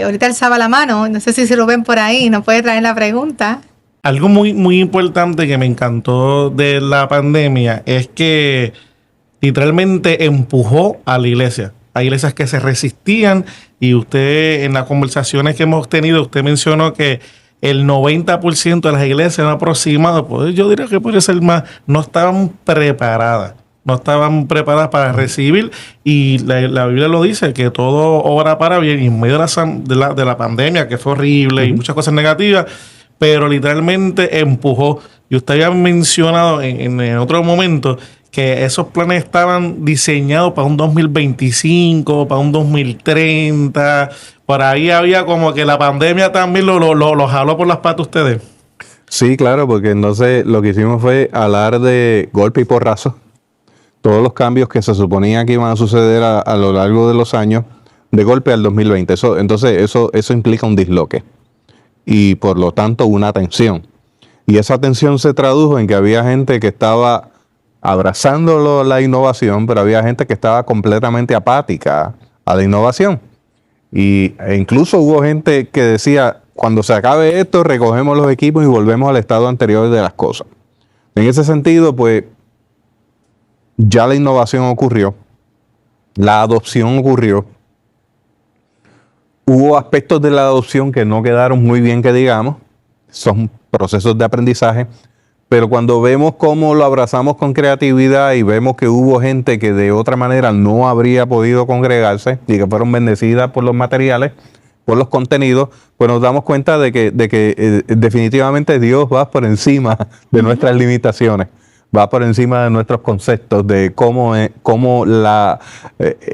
Ahorita alzaba la mano, no sé si Rubén por ahí nos puede traer la pregunta. Algo muy, muy importante que me encantó de la pandemia es que literalmente empujó a la iglesia. Hay iglesias que se resistían y usted en las conversaciones que hemos tenido, usted mencionó que el 90% de las iglesias aproximadas, pues yo diría que puede ser más, no estaban preparadas para recibir, y la Biblia lo dice, que todo obra para bien, y en medio de la pandemia, que fue horrible y muchas cosas negativas, pero literalmente empujó. Y usted había mencionado en otro momento que esos planes estaban diseñados para un 2025, para un 2030. Por ahí había como que la pandemia también lo jaló por las patas ustedes. Sí, claro, porque entonces lo que hicimos fue hablar de golpe y porrazo. Todos los cambios que se suponía que iban a suceder a lo largo de los años, de golpe al 2020. Eso implica un disloque y por lo tanto una tensión. Y esa tensión se tradujo en que había gente que estaba abrazando la innovación, pero había gente que estaba completamente apática a la innovación. E incluso hubo gente que decía, cuando se acabe esto, recogemos los equipos y volvemos al estado anterior de las cosas. En ese sentido, pues, ya la innovación ocurrió, la adopción ocurrió. Hubo aspectos de la adopción que no quedaron muy bien, que digamos, son procesos de aprendizaje, pero cuando vemos cómo lo abrazamos con creatividad y vemos que hubo gente que de otra manera no habría podido congregarse y que fueron bendecidas por los materiales, por los contenidos, pues nos damos cuenta de que definitivamente Dios va por encima de nuestras limitaciones, va por encima de nuestros conceptos, de cómo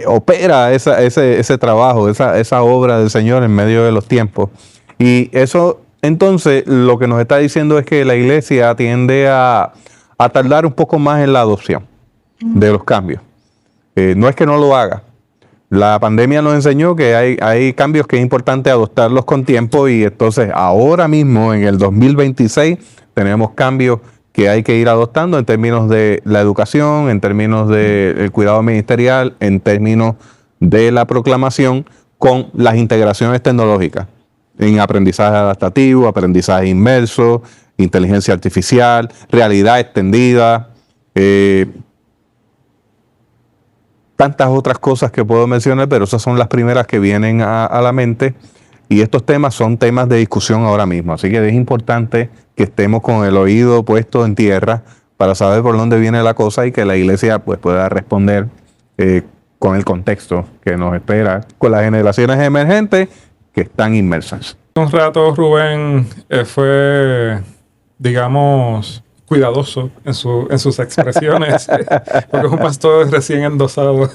opera ese trabajo, esa obra del Señor en medio de los tiempos. Y eso Entonces, lo que nos está diciendo es que la iglesia tiende a tardar un poco más en la adopción de los cambios. No es que no lo haga. La pandemia nos enseñó que hay cambios que es importante adoptarlos con tiempo, y entonces ahora mismo, en el 2026, tenemos cambios que hay que ir adoptando en términos de la educación, en términos del cuidado ministerial, en términos de la proclamación, con las integraciones tecnológicas en aprendizaje adaptativo, aprendizaje inmerso, inteligencia artificial, realidad extendida, tantas otras cosas que puedo mencionar, pero esas son las primeras que vienen a la mente, y estos temas son temas de discusión ahora mismo, así que es importante que estemos con el oído puesto en tierra para saber por dónde viene la cosa y que la iglesia pues pueda responder con el contexto que nos espera, con las generaciones emergentes que están inmersas. Un rato Rubén fue, digamos, cuidadoso en sus expresiones, porque es un pastor recién endosado.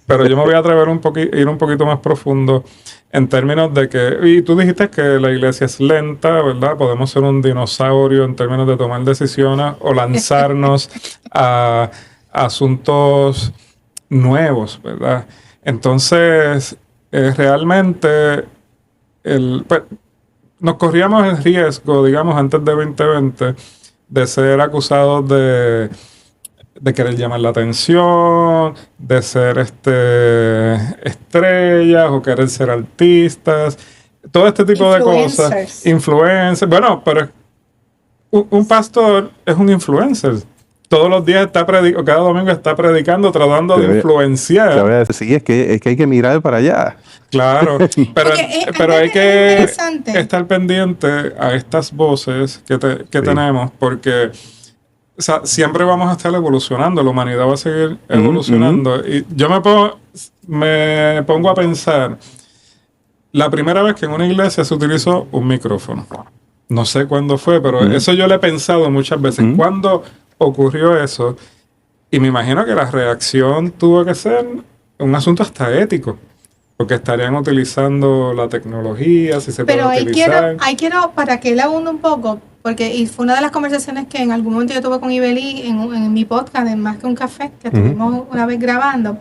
Pero yo me voy a atrever ir un poquito más profundo en términos de que, y tú dijiste que la iglesia es lenta, ¿verdad? Podemos ser un dinosaurio en términos de tomar decisiones o lanzarnos a asuntos nuevos, ¿verdad? Entonces, realmente pues, nos corríamos el riesgo, digamos, antes de 2020, de ser acusados de querer llamar la atención, de ser estrellas o querer ser artistas, todo este tipo de cosas. Influencers. Bueno, pero un pastor es un influencer. Todos los días cada domingo está predicando, tratando de influenciar. Te voy a decir, sí, es que hay que mirar para allá. Claro, pero hay que estar pendiente a estas voces que tenemos, porque o sea, siempre vamos a estar evolucionando, la humanidad va a seguir evolucionando. Y yo me pongo a pensar, la primera vez que en una iglesia se utilizó un micrófono, no sé cuándo fue, pero eso yo lo he pensado muchas veces. ¿Cuándo ocurrió eso? Y me imagino que la reacción tuvo que ser un asunto hasta ético, porque estarían utilizando la tecnología, si se puede utilizar. Pero ahí quiero, para que él abunde un poco, porque fue una de las conversaciones que en algún momento yo tuve con Ibelí en mi podcast, en Más que un Café, que estuvimos una vez grabando.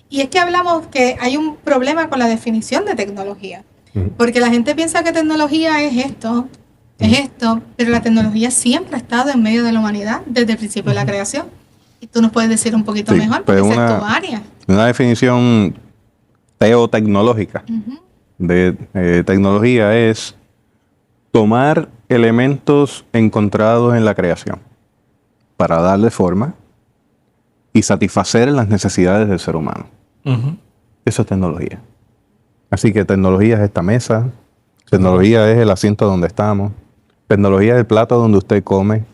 Y es que hablamos que hay un problema con la definición de tecnología. Porque la gente piensa que tecnología es esto, pero la tecnología siempre ha estado en medio de la humanidad desde el principio de la creación. Y tú nos puedes decir un poquito mejor, porque esa es tu área. Una definición teotecnológica de tecnología es tomar elementos encontrados en la creación para darle forma y satisfacer las necesidades del ser humano. Eso es tecnología. Así que tecnología es esta mesa, tecnología es el asiento donde estamos, tecnología es el plato donde usted come,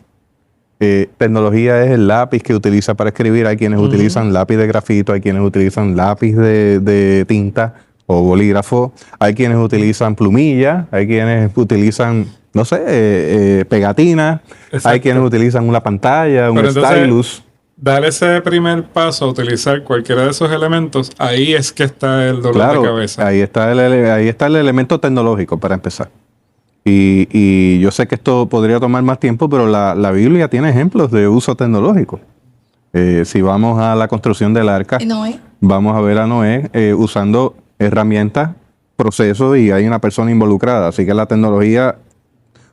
tecnología es el lápiz que utiliza para escribir. Hay quienes utilizan lápiz de grafito, hay quienes utilizan lápiz de tinta o bolígrafo, hay quienes utilizan plumilla, hay quienes utilizan, no sé, pegatina. Exacto. Hay quienes utilizan una pantalla, un stylus. Dar ese primer paso a utilizar cualquiera de esos elementos, ahí es que está el dolor de cabeza. Ahí está el elemento tecnológico para empezar. Y yo sé que esto podría tomar más tiempo, pero la Biblia tiene ejemplos de uso tecnológico. Si vamos a la construcción del arca, vamos a ver a Noé usando herramientas, procesos, y hay una persona involucrada. Así que la tecnología,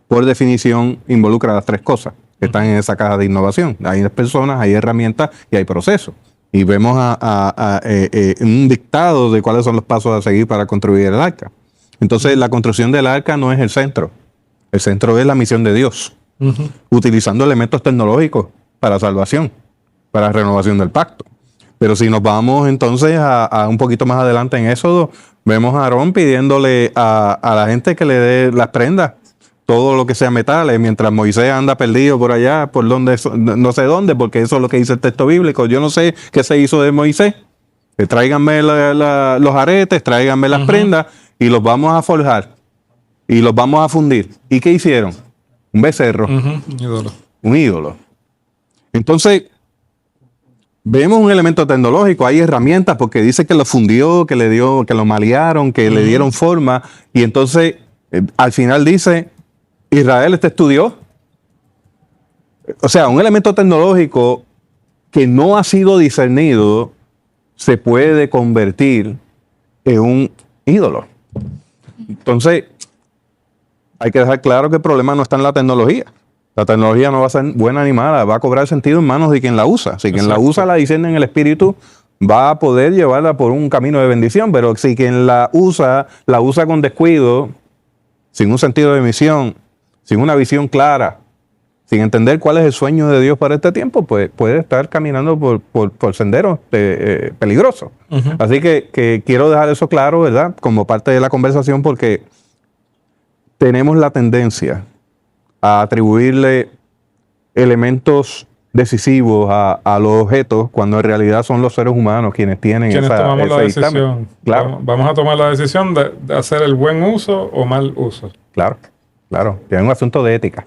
por definición, involucra las tres cosas que están en esa caja de innovación. Hay personas, hay herramientas y hay procesos. Y vemos un dictado de cuáles son los pasos a seguir para construir el arca. Entonces, la construcción del arca no es el centro. El centro es la misión de Dios, utilizando elementos tecnológicos para salvación, para renovación del pacto. Pero si nos vamos entonces a un poquito más adelante en Éxodo, vemos a Aarón pidiéndole a la gente que le dé las prendas, todo lo que sea metales, mientras Moisés anda perdido por allá, por donde, no sé dónde, porque eso es lo que dice el texto bíblico. Yo no sé qué se hizo de Moisés. Tráiganme los aretes, tráiganme las prendas, y los vamos a forjar y los vamos a fundir. ¿Y qué hicieron? Un becerro. Un ídolo. Entonces, vemos un elemento tecnológico, hay herramientas, porque dice que lo fundió, que lo malearon, que le dieron forma, y entonces al final dice, Israel estudió. O sea, un elemento tecnológico que no ha sido discernido se puede convertir en un ídolo. Entonces, hay que dejar claro que el problema no está en la tecnología. La tecnología no va a ser buena ni mala, va a cobrar sentido en manos de quien la usa. Si quien la usa la discierne en el espíritu, va a poder llevarla por un camino de bendición, pero si quien la usa con descuido, sin un sentido de misión, sin una visión clara, sin entender cuál es el sueño de Dios para este tiempo, pues puede estar caminando por senderos peligrosos. Uh-huh. Así que quiero dejar eso claro, ¿verdad? Como parte de la conversación, porque tenemos la tendencia a atribuirle elementos decisivos a los objetos, cuando en realidad son los seres humanos quienes tomamos la decisión. Claro. Vamos a tomar la decisión de hacer el buen uso o mal uso. Claro. Es un asunto de ética.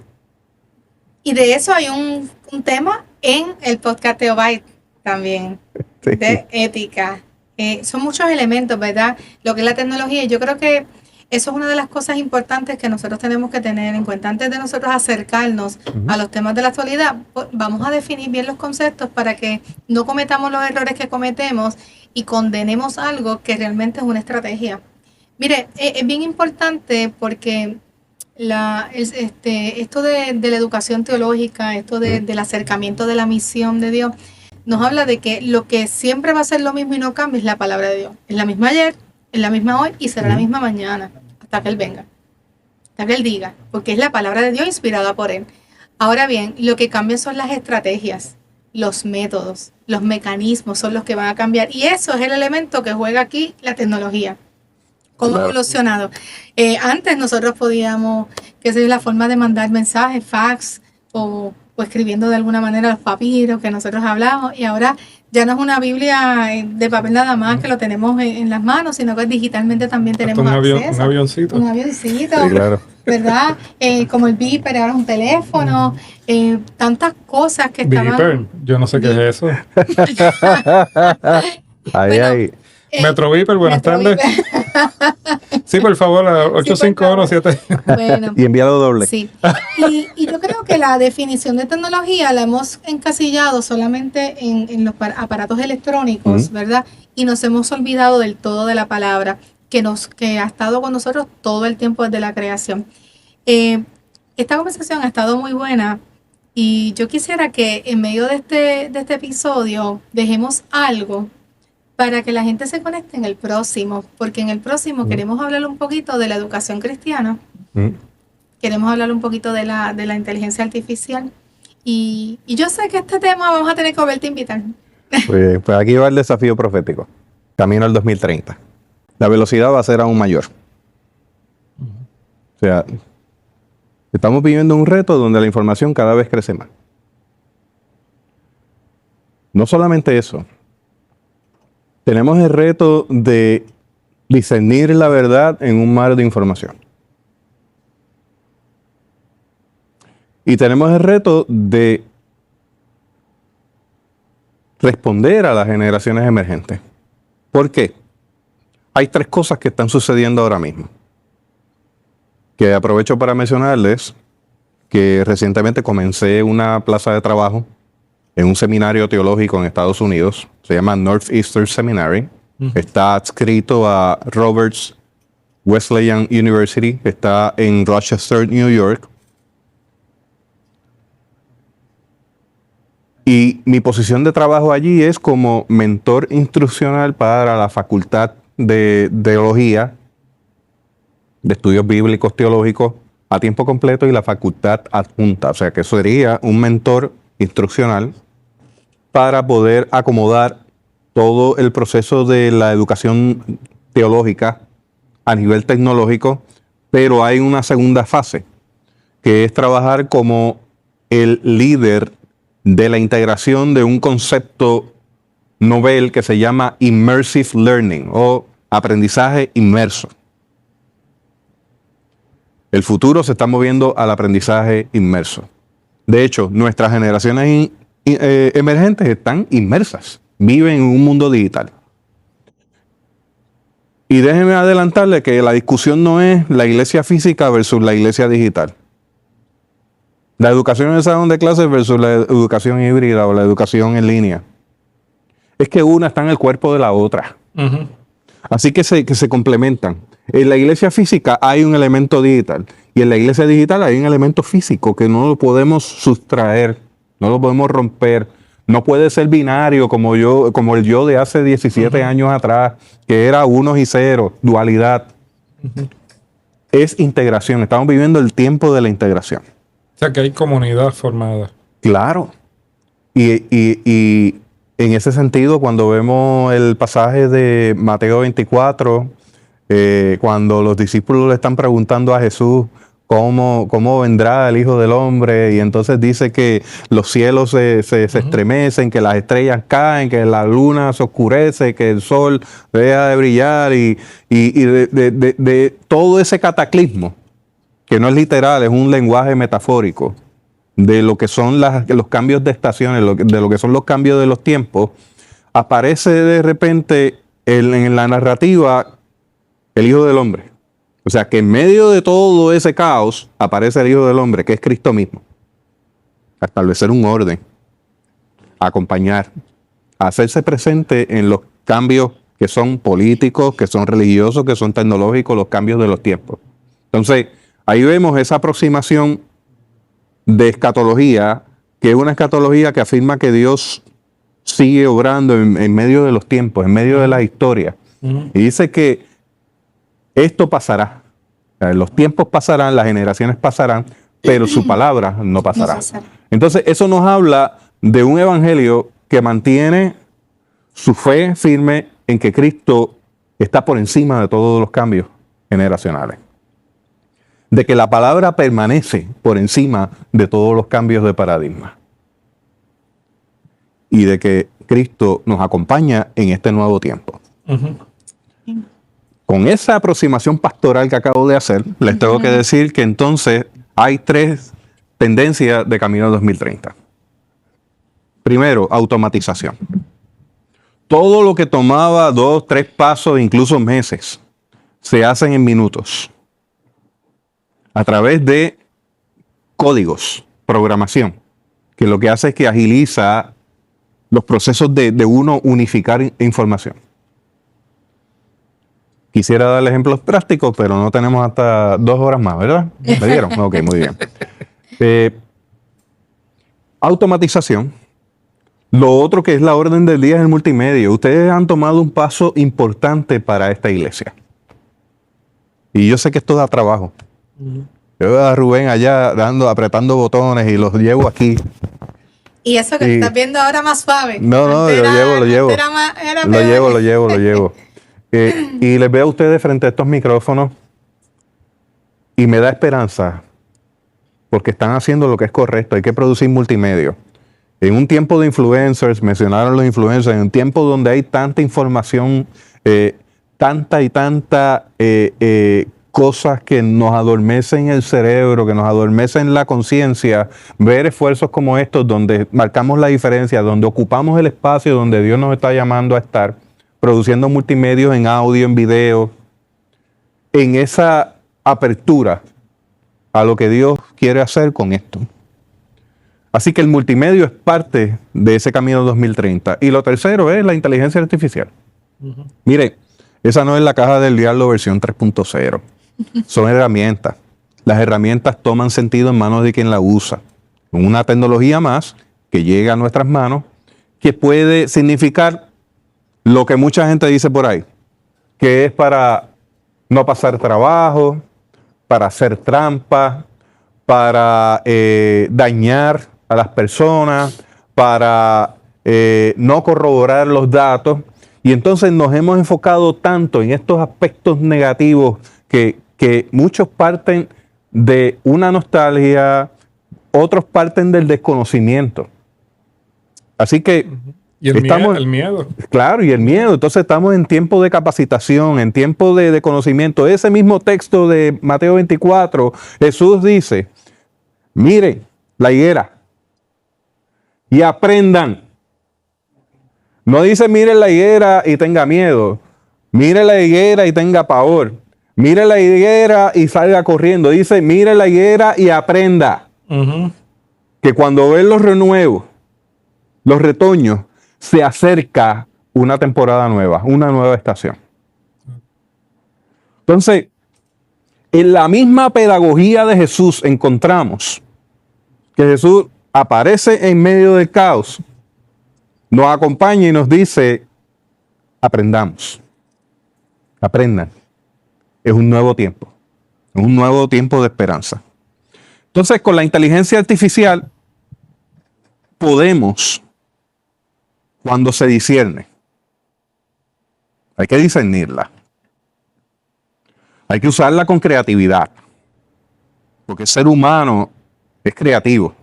Y de eso hay un tema en el podcast Teobyte también, sí. De ética. Son muchos elementos, ¿verdad? Lo que es la tecnología. Yo creo que eso es una de las cosas importantes que nosotros tenemos que tener en cuenta. Antes de nosotros acercarnos a los temas de la actualidad, vamos a definir bien los conceptos para que no cometamos los errores que cometemos y condenemos algo que realmente es una estrategia. Mire, es bien importante porque esto de la educación teológica, esto del acercamiento de la misión de Dios, nos habla de que lo que siempre va a ser lo mismo y no cambia es la palabra de Dios. Es la misma ayer, es la misma hoy y será la misma mañana, hasta que Él venga, hasta que Él diga, porque es la palabra de Dios inspirada por Él. Ahora bien, lo que cambia son las estrategias, los métodos, los mecanismos son los que van a cambiar. Y eso es el elemento que juega aquí la tecnología. ¿Cómo ha evolucionado? Antes nosotros podíamos, la forma de mandar mensajes, fax o escribiendo de alguna manera los papiros que nosotros hablamos, y ahora ya no es una Biblia de papel nada más que lo tenemos en las manos, sino que digitalmente también tenemos acceso. Un avioncito. Un avioncito, sí, claro. ¿Verdad? Como el beeper, ahora es un teléfono, tantas cosas que estaban... Beeper, yo no sé qué es eso. Ahí. Metro Beeper, buenas tardes. Sí, por favor, 851-7. Bueno, y enviado doble. Sí. Y yo creo que la definición de tecnología la hemos encasillado solamente en los aparatos electrónicos, ¿verdad? Y nos hemos olvidado del todo de la palabra que ha estado con nosotros todo el tiempo desde la creación. Esta conversación ha estado muy buena y yo quisiera que en medio de este episodio dejemos algo para que la gente se conecte en el próximo, porque en el próximo queremos hablar un poquito de la educación cristiana, queremos hablar un poquito de la inteligencia artificial, y yo sé que este tema vamos a tener que volverte a invitar. Pues aquí va el desafío profético, camino al 2030. La velocidad va a ser aún mayor. O sea, estamos viviendo un reto donde la información cada vez crece más. No solamente eso, tenemos el reto de discernir la verdad en un mar de información. Y tenemos el reto de responder a las generaciones emergentes. ¿Por qué? Hay tres cosas que están sucediendo ahora mismo, que aprovecho para mencionarles que recientemente comencé una plaza de trabajo en un seminario teológico en Estados Unidos, se llama Northeastern Seminary, está adscrito a Roberts Wesleyan University, está en Rochester, New York. Y mi posición de trabajo allí es como mentor instruccional para la Facultad de Teología, de Estudios Bíblicos Teológicos a tiempo completo, y la facultad adjunta. O sea que sería un mentor instruccional para poder acomodar todo el proceso de la educación teológica a nivel tecnológico, pero hay una segunda fase, que es trabajar como el líder de la integración de un concepto novel que se llama Immersive Learning o aprendizaje inmerso. El futuro se está moviendo al aprendizaje inmerso. De hecho, nuestras generaciones emergentes están inmersas, viven en un mundo digital. Y déjenme adelantarle que la discusión no es la iglesia física versus la iglesia digital. La educación en el salón de clases versus la educación híbrida o la educación en línea. Es que una está en el cuerpo de la otra. Uh-huh. Así que se complementan. En la iglesia física hay un elemento digital y en la iglesia digital hay un elemento físico que no lo podemos sustraer, no lo podemos romper. No puede ser binario como el yo de hace 17 uh-huh. años atrás, que era unos y ceros, dualidad. Uh-huh. Es integración. Estamos viviendo el tiempo de la integración. O sea que hay comunidad formada. Claro. Y en ese sentido, cuando vemos el pasaje de Mateo 24, cuando los discípulos le están preguntando a Jesús cómo vendrá el Hijo del Hombre, y entonces dice que los cielos se estremecen, que las estrellas caen, que la luna se oscurece, que el sol deja de brillar, y de todo ese cataclismo, que no es literal, es un lenguaje metafórico, de lo que son los cambios de estaciones, de lo que son los cambios de los tiempos, aparece de repente en la narrativa el Hijo del Hombre. O sea, que en medio de todo ese caos aparece el Hijo del Hombre, que es Cristo mismo. A establecer un orden, a acompañar, a hacerse presente en los cambios que son políticos, que son religiosos, que son tecnológicos, los cambios de los tiempos. Entonces, ahí vemos esa aproximación de escatología, que es una escatología que afirma que Dios sigue obrando en medio de los tiempos, en medio de la historia. Uh-huh. Y dice que esto pasará. Los tiempos pasarán, las generaciones pasarán, pero su palabra no pasará. Entonces, eso nos habla de un evangelio que mantiene su fe firme en que Cristo está por encima de todos los cambios generacionales. De que la palabra permanece por encima de todos los cambios de paradigma. Y de que Cristo nos acompaña en este nuevo tiempo. Uh-huh. Con esa aproximación pastoral que acabo de hacer, les tengo que decir que entonces hay 3 tendencias de camino 2030. Primero, automatización. Todo lo que tomaba 2, 3 pasos, incluso meses, se hacen en minutos. A través de códigos, programación, que lo que hace es que agiliza los procesos de uno unificar información. Quisiera darle ejemplos prácticos, pero no tenemos hasta 2 horas más, ¿verdad? ¿Me dieron? Ok, muy bien. Automatización. Lo otro que es la orden del día es el multimedia. Ustedes han tomado un paso importante para esta iglesia. Y yo sé que esto da trabajo. Uh-huh. Yo veo a Rubén allá apretando botones y los llevo aquí. Y eso que estás viendo ahora más suave. No, lo llevo. Lo llevo. Y les veo a ustedes frente a estos micrófonos y me da esperanza porque están haciendo lo que es correcto. Hay que producir multimedia. En un tiempo de influencers, mencionaron los influencers, en un tiempo donde hay tanta información, tanta cosas que nos adormecen el cerebro, que nos adormecen la conciencia, ver esfuerzos como estos donde marcamos la diferencia, donde ocupamos el espacio donde Dios nos está llamando a estar, produciendo multimedios en audio, en video, en esa apertura a lo que Dios quiere hacer con esto. Así que el multimedio es parte de ese camino 2030. Y lo tercero es la inteligencia artificial. Uh-huh. Mire, esa no es la caja del diablo versión 3.0. Son herramientas. Las herramientas toman sentido en manos de quien la usa. Una tecnología más que llega a nuestras manos que puede significar lo que mucha gente dice por ahí, que es para no pasar trabajo, para hacer trampa, para dañar a las personas, para no corroborar los datos. Y entonces nos hemos enfocado tanto en estos aspectos negativos que muchos parten de una nostalgia, otros parten del desconocimiento. Así que y el miedo. Claro, y el miedo. Entonces estamos en tiempo de capacitación, en tiempo de conocimiento. Ese mismo texto de Mateo 24, Jesús dice, miren la higuera y aprendan. No dice miren la higuera y tenga miedo. Mire la higuera y tenga pavor. Mire la higuera y salga corriendo. Dice mire la higuera y aprenda. Uh-huh. que cuando ven los renuevos, los retoños, se acerca una temporada nueva, una nueva estación. Entonces, en la misma pedagogía de Jesús encontramos que Jesús aparece en medio del caos, nos acompaña y nos dice, aprendamos, aprendan. Es un nuevo tiempo, es un nuevo tiempo de esperanza. Entonces, con la inteligencia artificial podemos, cuando se discierne, hay que discernirla. Hay que usarla con creatividad, porque el ser humano es creativo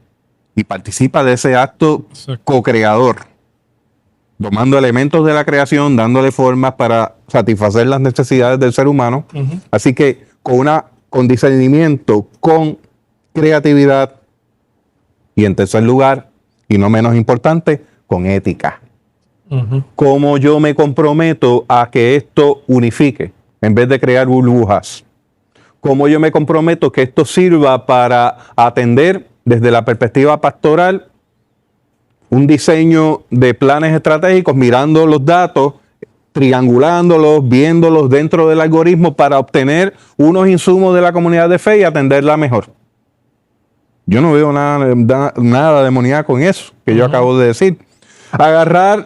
y participa de ese acto co-creador, tomando elementos de la creación, dándole formas para satisfacer las necesidades del ser humano. Así que con discernimiento, con creatividad y en tercer lugar, y no menos importante, con ética. Cómo yo me comprometo a que esto unifique en vez de crear burbujas. Cómo yo me comprometo que esto sirva para atender desde la perspectiva pastoral un diseño de planes estratégicos, mirando los datos, triangulándolos, viéndolos dentro del algoritmo para obtener unos insumos de la comunidad de fe y atenderla mejor. Yo no veo nada demoníaco en eso que yo acabo de decir. Agarrar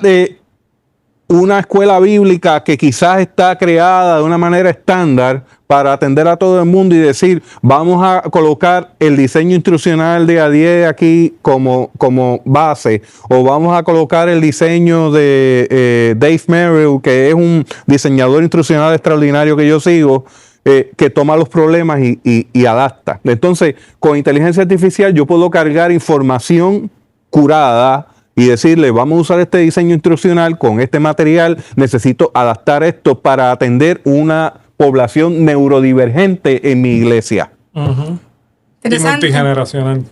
una escuela bíblica que quizás está creada de una manera estándar para atender a todo el mundo y decir, vamos a colocar el diseño instruccional de A10 aquí como base, o vamos a colocar el diseño de Dave Merrill, que es un diseñador instruccional extraordinario que yo sigo, que toma los problemas y adapta. Entonces, con inteligencia artificial yo puedo cargar información curada y decirle, vamos a usar este diseño instruccional con este material, necesito adaptar esto para atender una población neurodivergente en mi iglesia. Y multigeneracional.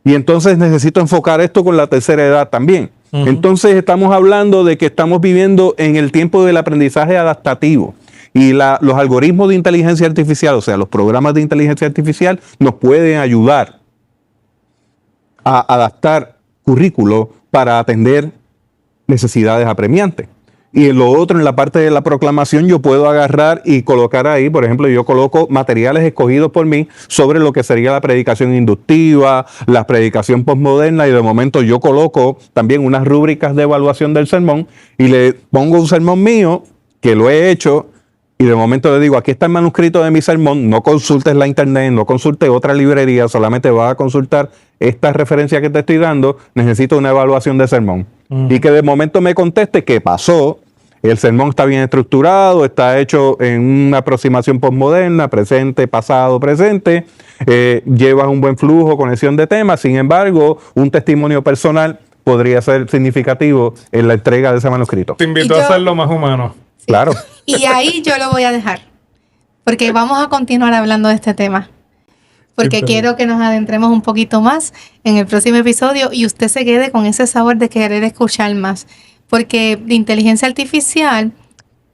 Y entonces necesito enfocar esto con la tercera edad también. Entonces estamos hablando de que estamos viviendo en el tiempo del aprendizaje adaptativo. Y los algoritmos de inteligencia artificial, o sea, los programas de inteligencia artificial, nos pueden ayudar a adaptar currículo para atender necesidades apremiantes. Y en lo otro, en la parte de la proclamación, yo puedo agarrar y colocar ahí, por ejemplo, yo coloco materiales escogidos por mí sobre lo que sería la predicación inductiva, la predicación postmoderna, y de momento yo coloco también unas rúbricas de evaluación del sermón y le pongo un sermón mío que lo he hecho. Y de momento le digo, aquí está el manuscrito de mi sermón, no consultes la internet, no consultes otra librería, solamente vas a consultar esta referencia que te estoy dando, necesito una evaluación de sermón. Y que de momento me conteste qué pasó, el sermón está bien estructurado, está hecho en una aproximación postmoderna, presente, pasado, presente, llevas un buen flujo, conexión de temas, sin embargo, un testimonio personal podría ser significativo en la entrega de ese manuscrito. Te invito a hacerlo más humano. Claro. Y ahí yo lo voy a dejar, porque vamos a continuar hablando de este tema, porque quiero que nos adentremos un poquito más en el próximo episodio y usted se quede con ese sabor de querer escuchar más, porque la inteligencia artificial,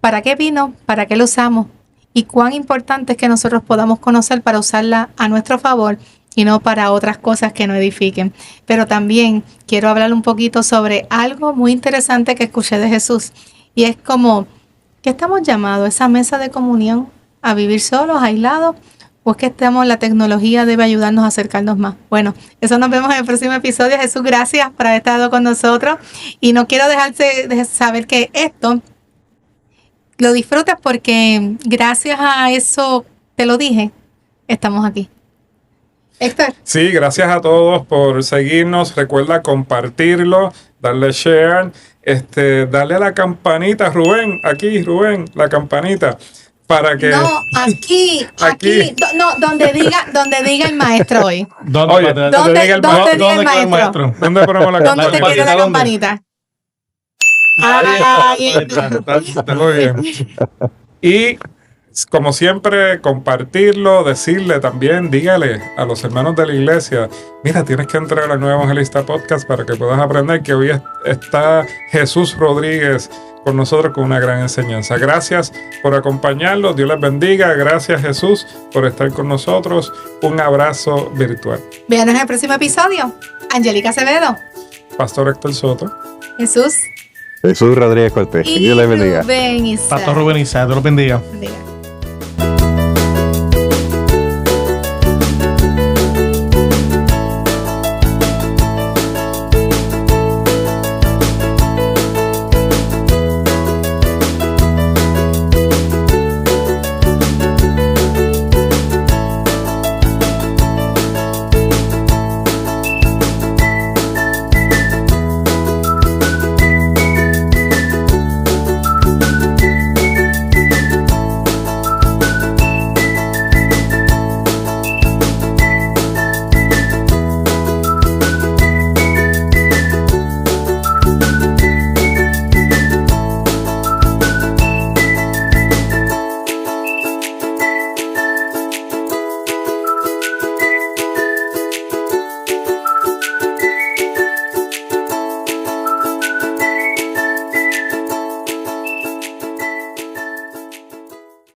¿para qué vino? ¿Para qué lo usamos? Y cuán importante es que nosotros podamos conocer para usarla a nuestro favor y no para otras cosas que no edifiquen. Pero también quiero hablar un poquito sobre algo muy interesante que escuché de Jesús, y es como, ¿qué estamos llamados? ¿Esa mesa de comunión? ¿A vivir solos, aislados? ¿O es que la tecnología debe ayudarnos a acercarnos más? Bueno, eso nos vemos en el próximo episodio. Jesús, gracias por haber estado con nosotros. Y no quiero dejarte de saber que esto lo disfrutas, porque gracias a eso, te lo dije, estamos aquí. Héctor. Sí, gracias a todos por seguirnos. Recuerda compartirlo, darle share, darle a la campanita, Rubén, aquí, Rubén, la campanita, para que... No, aquí. No, donde diga el maestro hoy. ¿Dónde diga el maestro? ¿Dónde ponemos la campanita? ¿Dónde te queda la campanita? Muy bien. Y como siempre, compartirlo, decirle también, dígale a los hermanos de la iglesia, mira, tienes que entrar al Nuevo Evangelista Podcast para que puedas aprender que hoy está Jesús Rodríguez con nosotros con una gran enseñanza. Gracias por acompañarnos, Dios les bendiga, gracias Jesús por estar con nosotros, un abrazo virtual. Véanos en el próximo episodio. Angélica Acevedo, Pastor Héctor Soto, Jesús Jesús Rodríguez Cortés. Dios les bendiga. Rubén Isaac. Pastor Rubén Isaac, Dios los bendiga. Bendiga.